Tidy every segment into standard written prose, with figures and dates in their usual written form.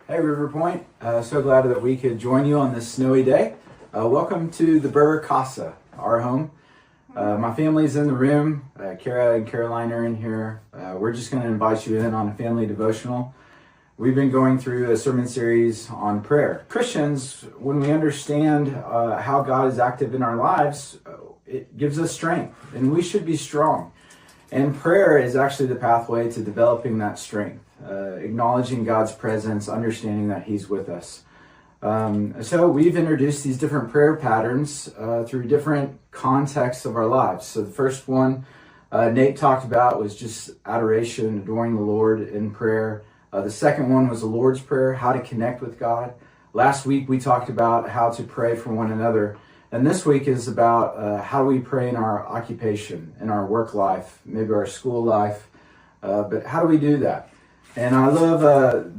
Hey River Point, so glad that we could join you on this snowy day. Welcome to the Burr Casa, our home. My family's in the room. Kara and Caroline are in here. We're just going to invite you in on a family devotional. We've been going through a sermon series on prayer. Christians, when we understand how God is active in our lives, it gives us strength, and we should be strong. And prayer is actually the pathway to developing that strength, acknowledging God's presence, understanding that He's with us. So we've introduced these different prayer patterns through different contexts of our lives. So the first one Nate talked about was just adoration, adoring the Lord in prayer. The second one was the Lord's Prayer, how to connect with God. Last week we talked about how to pray for one another. And this week is about how do we pray in our occupation, in our work life, maybe our school life, but how do we do that? And I love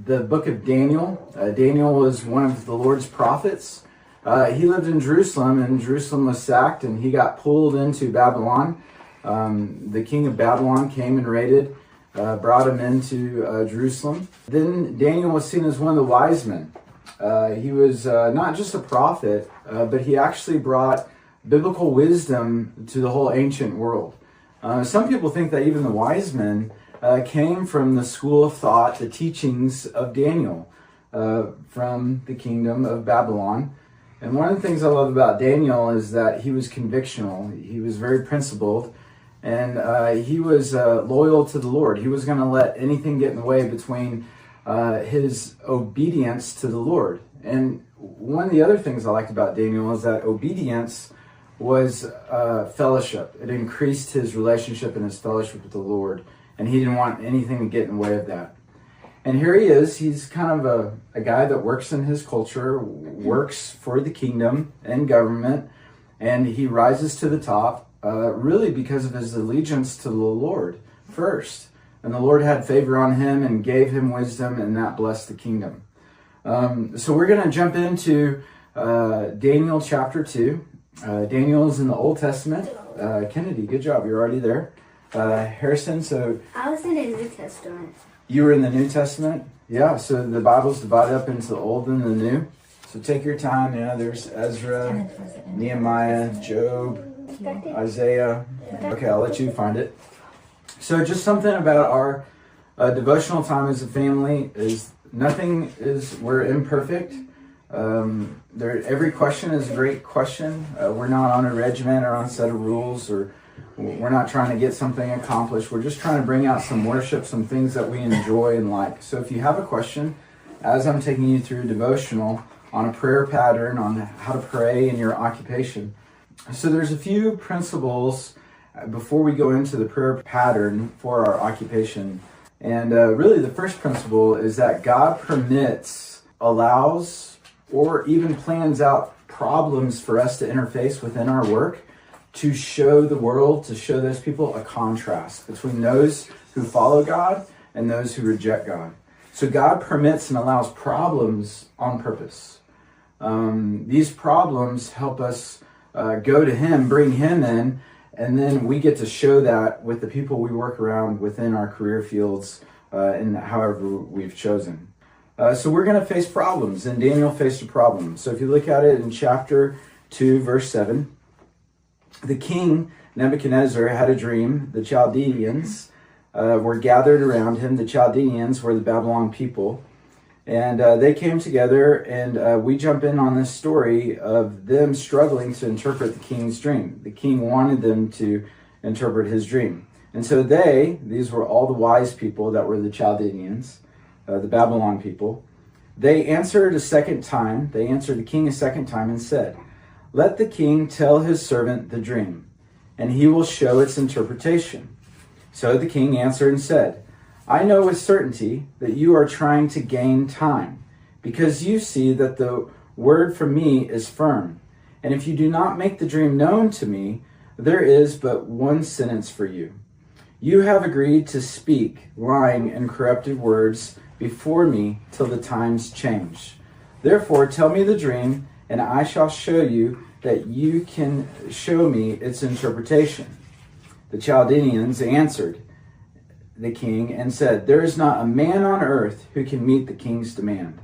the book of Daniel. Daniel was one of the Lord's prophets. He lived in Jerusalem, and Jerusalem was sacked, and he got pulled into Babylon. The king of Babylon came and raided, brought him into Jerusalem. Then Daniel was seen as one of the wise men. He was not just a prophet, but he actually brought biblical wisdom to the whole ancient world. Some people think that even the wise men came from the school of thought, the teachings of Daniel from the kingdom of Babylon. And one of the things I love about Daniel is that he was convictional. He was very principled, and he was loyal to the Lord. He was going to let anything get in the way between his obedience to the Lord. And one of the other things I liked about Daniel is that obedience was fellowship. It increased his relationship and his fellowship with the Lord, and he didn't want anything to get in the way of that. And here he is. He's kind of a guy that works in his culture, works for the kingdom and government, and he rises to the top really because of his allegiance to the Lord first. And the Lord had favor on him and gave him wisdom, and that blessed the kingdom. So we're going to jump into Daniel chapter 2. Daniel is in the Old Testament. Kennedy, good job. You're already there. Harrison, so... I was in the New Testament. You were in the New Testament? Yeah, so the Bible's divided up into the Old and the New. So take your time. There's Ezra, Nehemiah, Job, Isaiah. Okay, I'll let you find it. So just something about our devotional time as a family is we're imperfect. Every question is a great question. We're not on a regimen or on a set of rules, or we're not trying to get something accomplished. We're just trying to bring out some worship, some things that we enjoy and like. So if you have a question, as I'm taking you through a devotional on a prayer pattern, on how to pray in your occupation. So there's a few principles before we go into the prayer pattern for our occupation. And really the first principle is that God permits, allows, or even plans out problems for us to interface within our work to show the world, to show those people a contrast between those who follow God and those who reject God. So God permits and allows problems on purpose. These problems help us go to Him, bring Him in, and then we get to show that with the people we work around within our career fields and however we've chosen. So we're going to face problems, and Daniel faced a problem. So if you look at it in chapter 2, verse 7, the king Nebuchadnezzar had a dream. The Chaldeans were gathered around him. The Chaldeans were the Babylon people. And they came together, and we jump in on this story of them struggling to interpret the king's dream. The king wanted them to interpret his dream. And so these were all the wise people that were the Chaldeans, the Babylon people. They answered the king a second time and said, "Let the king tell his servant the dream, and he will show its interpretation." So the king answered and said, "I know with certainty that you are trying to gain time, because you see that the word from me is firm. And if you do not make the dream known to me, there is but one sentence for you. You have agreed to speak lying and corrupted words before me till the times change. Therefore tell me the dream, and I shall show you that you can show me its interpretation." The Chaldeans answered the king and said, "There is not a man on earth who can meet the king's demand."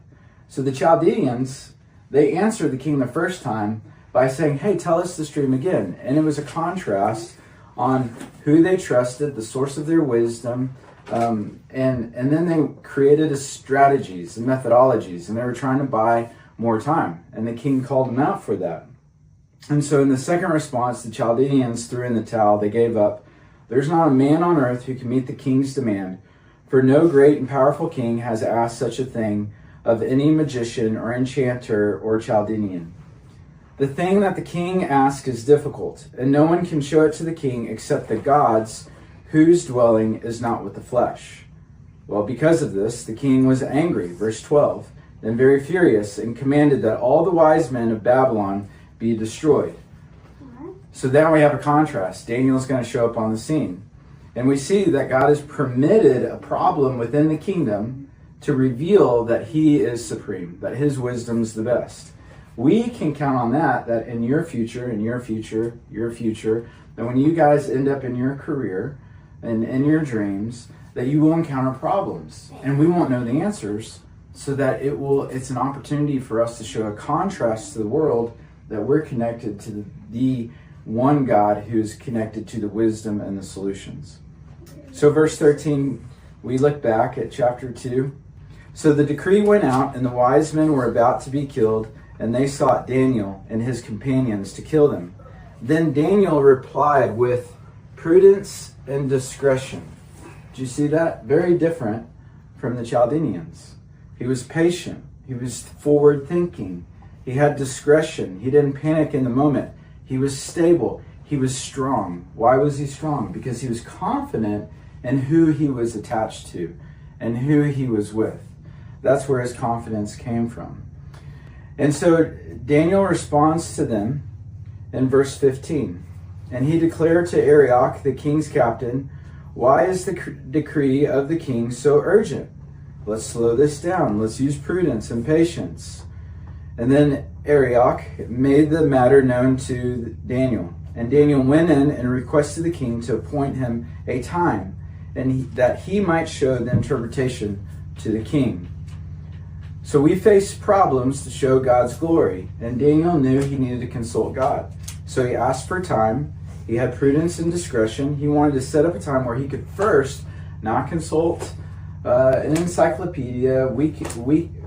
So the Chaldeans, they answered the king the first time by saying, hey, tell us this dream again. And it was a contrast on who they trusted, the source of their wisdom, and then they created a strategies and methodologies, and they were trying to buy more time. And the king called them out for that. And so in the second response, the Chaldeans threw in the towel. They gave up. There's not a man on earth who can meet the king's demand, for no great and powerful king has asked such a thing of any magician or enchanter or Chaldean. The thing that the king asks is difficult, and no one can show it to the king except the gods, whose dwelling is not with the flesh. Well, because of this, the king was angry, verse 12, then very furious, and commanded that all the wise men of Babylon be destroyed. So now we have a contrast. Daniel's going to show up on the scene. And we see that God has permitted a problem within the kingdom to reveal that he is supreme, that his wisdom's the best. We can count on that in your future, that when you guys end up in your career and in your dreams, that you will encounter problems. And we won't know the answers, so that it's an opportunity for us to show a contrast to the world that we're connected to the one God who's connected to the wisdom and the solutions. So verse 13, we look back at chapter 2. So the decree went out, and the wise men were about to be killed, and they sought Daniel and his companions to kill them. Then Daniel replied with prudence and discretion. Do you see that? Very different from the Chaldeans. He was patient. He was forward-thinking. He had discretion. He didn't panic in the moment. He was stable. He was strong. Why was he strong? Because he was confident in who he was attached to and who he was with. That's where his confidence came from. And so Daniel responds to them in verse 15. And he declared to Arioch, the king's captain, why is the decree of the king so urgent? Let's slow this down. Let's use prudence and patience. And then Arioch made the matter known to Daniel. And Daniel went in and requested the king to appoint him a time, and that he might show the interpretation to the king. So we face problems to show God's glory, and Daniel knew he needed to consult God. So he asked for time. He had prudence and discretion. He wanted to set up a time where he could first not consult an encyclopedia,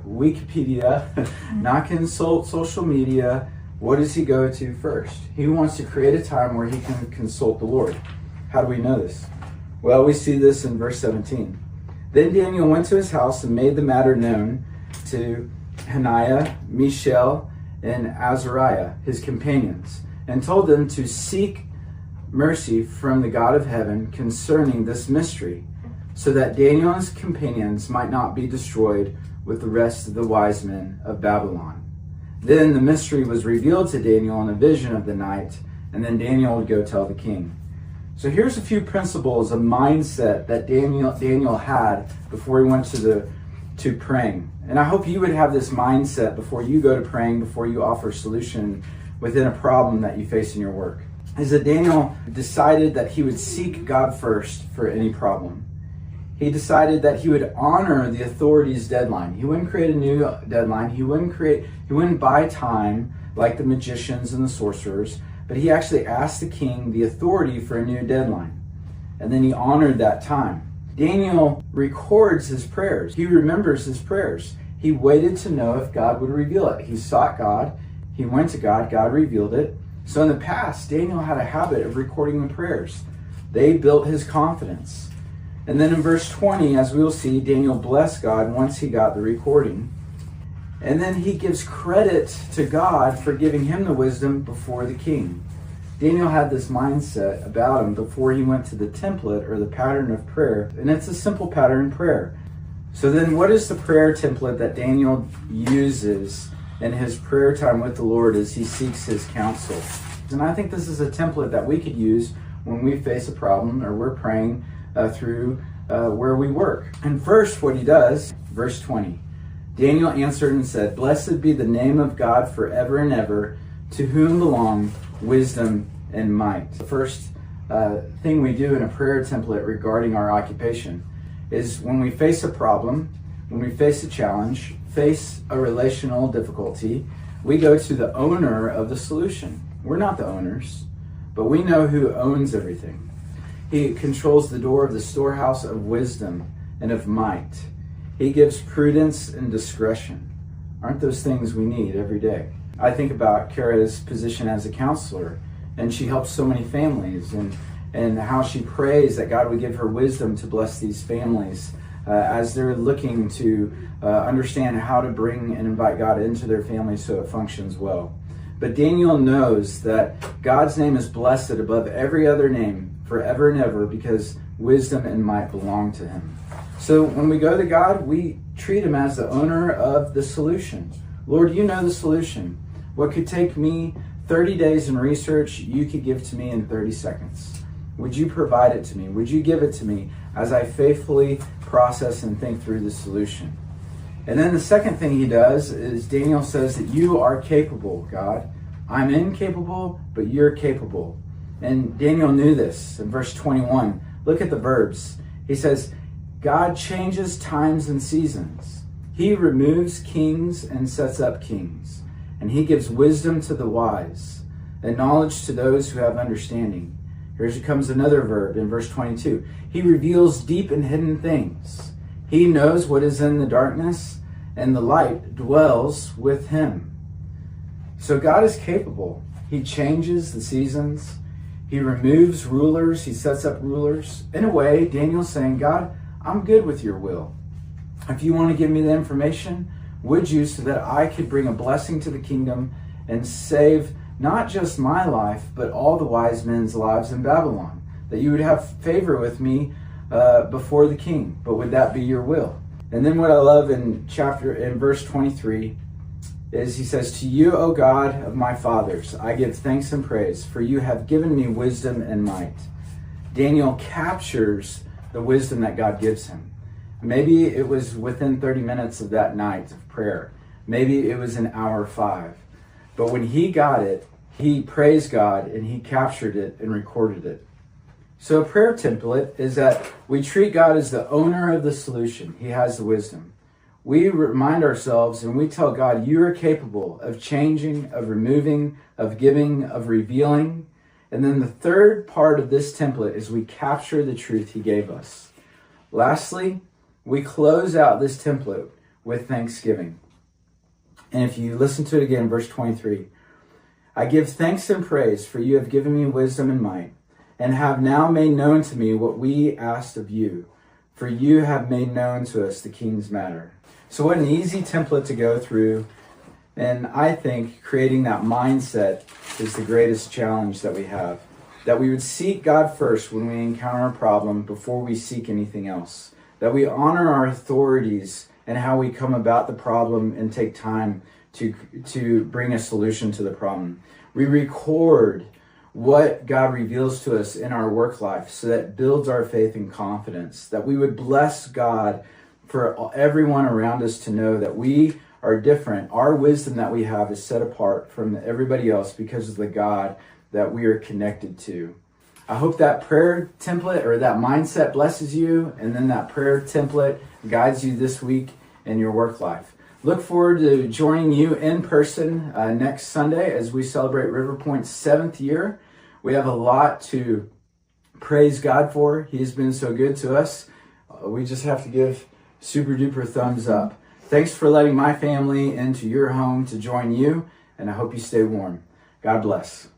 Wikipedia, not consult social media. What does he go to first? He wants to create a time where he can consult the Lord. How do we know this? Well, we see this in verse 17. Then Daniel went to his house and made the matter known to Hananiah, Mishael, and Azariah, his companions, and told them to seek mercy from the God of heaven concerning this mystery, so that Daniel and his companions might not be destroyed with the rest of the wise men of Babylon. Then the mystery was revealed to Daniel in a vision of the night, and then Daniel would go tell the king. So here's a few principles, a mindset that Daniel had before he went to praying. And I hope you would have this mindset before you go to praying, before you offer a solution within a problem that you face in your work. Is that Daniel decided that he would seek God first for any problem. He decided that he would honor the authority's deadline. He wouldn't create a new deadline. He wouldn't buy time like the magicians and the sorcerers, but he actually asked the king the authority for a new deadline. And then he honored that time. Daniel records his prayers. He remembers his prayers. He waited to know if God would reveal it. He sought God. He went to God. God revealed it. So in the past, Daniel had a habit of recording the prayers. They built his confidence. And then in verse 20, as we will see, Daniel blessed God once he got the recording. And then he gives credit to God for giving him the wisdom before the king. Daniel had this mindset about him before he went to the template or the pattern of prayer. And it's a simple pattern prayer. So then what is the prayer template that Daniel uses in his prayer time with the Lord as he seeks his counsel? And I think this is a template that we could use when we face a problem or we're praying through where we work. And first what he does, verse 20, Daniel answered and said, "Blessed be the name of God forever and ever, to whom belong wisdom and might." The first thing we do in a prayer template regarding our occupation is when we face a problem, when we face a challenge, face a relational difficulty, we go to the owner of the solution. We're not the owners, but we know who owns everything. He controls the door of the storehouse of wisdom and of might. He gives prudence and discretion. Aren't those things we need every day? I think about Kara's position as a counselor, and she helps so many families, and how she prays that God would give her wisdom to bless these families as they're looking to understand how to bring and invite God into their family so it functions well. But Daniel knows that God's name is blessed above every other name forever and ever because wisdom and might belong to him. So when we go to God, we treat him as the owner of the solution. Lord, you know the solution. What could take me 30 days in research, you could give to me in 30 seconds. Would you provide it to me? Would you give it to me as I faithfully process and think through the solution? And then the second thing he does is Daniel says that you are capable, God. I'm incapable, but you're capable. And Daniel knew this in verse 21. Look at the verbs. He says, God changes times and seasons. He removes kings and sets up kings. And he gives wisdom to the wise and knowledge to those who have understanding. Here comes another verb in verse 22. He reveals deep and hidden things. He knows what is in the darkness, and the light dwells with him. So God is capable. He changes the seasons. He removes rulers. He sets up rulers. In a way, Daniel's saying, God, I'm good with your will. If you want to give me the information, would you, so that I could bring a blessing to the kingdom and save not just my life, but all the wise men's lives in Babylon, that you would have favor with me before the king. But would that be your will? And then what I love in verse 23 is he says, to you, O God of my fathers, I give thanks and praise, for you have given me wisdom and might. Daniel captures the wisdom that God gives him. Maybe it was within 30 minutes of that night of prayer. Maybe it was in hour 5. But when he got it, he praised God and he captured it and recorded it. So a prayer template is that we treat God as the owner of the solution. He has the wisdom. We remind ourselves and we tell God, you are capable of changing, of removing, of giving, of revealing. And then the third part of this template is we capture the truth he gave us. Lastly, we close out this template with thanksgiving. And if you listen to it again, verse 23, I give thanks and praise, for you have given me wisdom and might, and have now made known to me what we asked of you, for you have made known to us the king's matter. So what an easy template to go through. And I think creating that mindset is the greatest challenge that we have. That we would seek God first when we encounter a problem before we seek anything else. That we honor our authorities and how we come about the problem and take time to bring a solution to the problem. We record what God reveals to us in our work life so that it builds our faith and confidence. That we would bless God for everyone around us to know that we are different. Our wisdom that we have is set apart from everybody else because of the God that we are connected to. I hope that prayer template or that mindset blesses you, and then that prayer template guides you this week in your work life. Look forward to joining you in person next Sunday as we celebrate River Point's 7th year. We have a lot to praise God for. He's been so good to us. We just have to give super duper thumbs up. Thanks for letting my family into your home to join you, and I hope you stay warm. God bless.